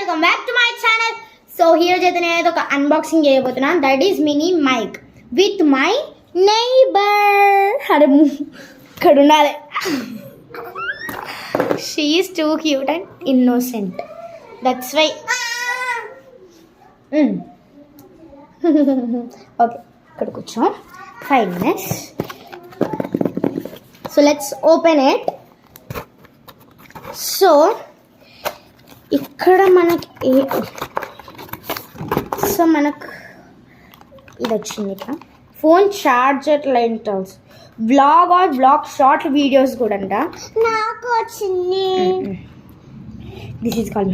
Welcome back to my channel. So ఈరోజు అయితే నేను ఒక అన్బాక్సింగ్ చేయబోతున్నాను. That is mini mic with my neighbour. అరే ఇక్కడ ఉండాలి. She is too cute and innocent. That's why. Okay, ఇక్కడ కూర్చో. 5 minutes. So let's open it. So ఇక్కడ మనకి మనకు ఇది వచ్చింది. ఇక్కడ phone charger lines, blog short videos కూడా అంట నాకు వచ్చింది. దిస్ ఈస్ కాల్డ్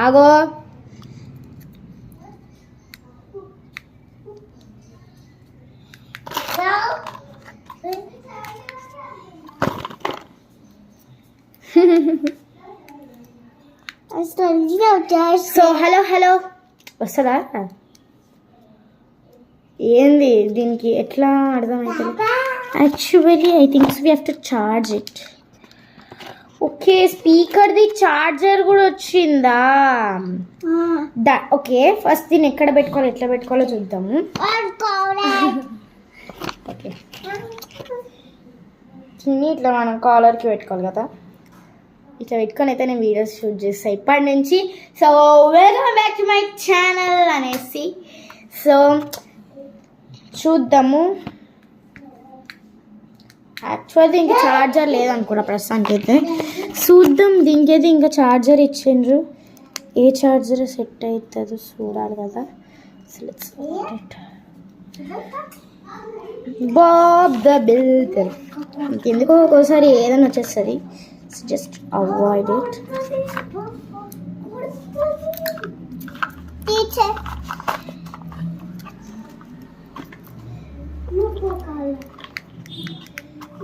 ఆగో. సో హలో వస్తుందా? ఏంది దీనికి ఎట్లా అర్థమవుతుంది? Actually I thinks we have to charge it. Okay, స్పీకర్ది చార్జర్ కూడా వచ్చిందా? ఓకే, ఫస్ట్ దీన్ని ఎక్కడ పెట్టుకోవాలి, ఎట్లా పెట్టుకోవాలో చూద్దాము. ఓకే, చిన్ని ఇట్లా మనం కాలర్కి పెట్టుకోవాలి కదా. ఇట్లా పెట్టుకొని అయితే నేను వీడియోస్ షూట్ చేస్తాను ఇప్పటి నుంచి. So welcome back to my channel అనేసి. సో చూద్దాము. యాక్చువల్లీ ఇంకా ఛార్జర్ లేదనుకున్నా ప్రస్తుతానికి అయితే. చూద్దాం. దీనికైతే ఇంకా ఛార్జర్ ఇచ్చిండ్రు. ఏ ఛార్జర్ సెట్ అవుతుందో చూడాలి కదా. Bob the builder. ఎందుకో ఒక్కోసారి ఏదైనా వచ్చేస్తుంది. So just avoid it. Teacher.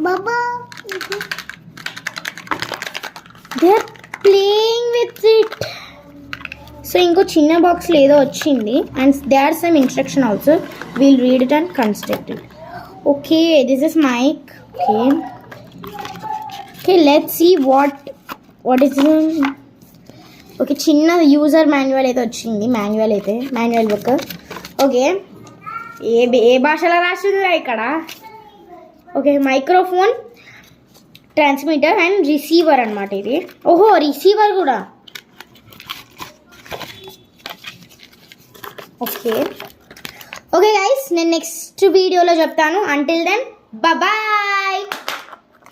Baba. They are playing with it. So inko chinna box lo edo ochindi and there are some instruction also. We'll read it and construct it. Okay, this is mic. Okay, let's see what is it. Okay, చిన్న user manual అయితే వచ్చింది. Manual book. Okay, ఏ భాషలో రాసిందిరా ఇక్కడ? Okay, microphone, transmitter and receiver అన్నమాట ఇది. ఓహో, receiver కూడా. Okay guys, నేను నెక్స్ట్ వీడియోలో చెప్తాను. Until then bye.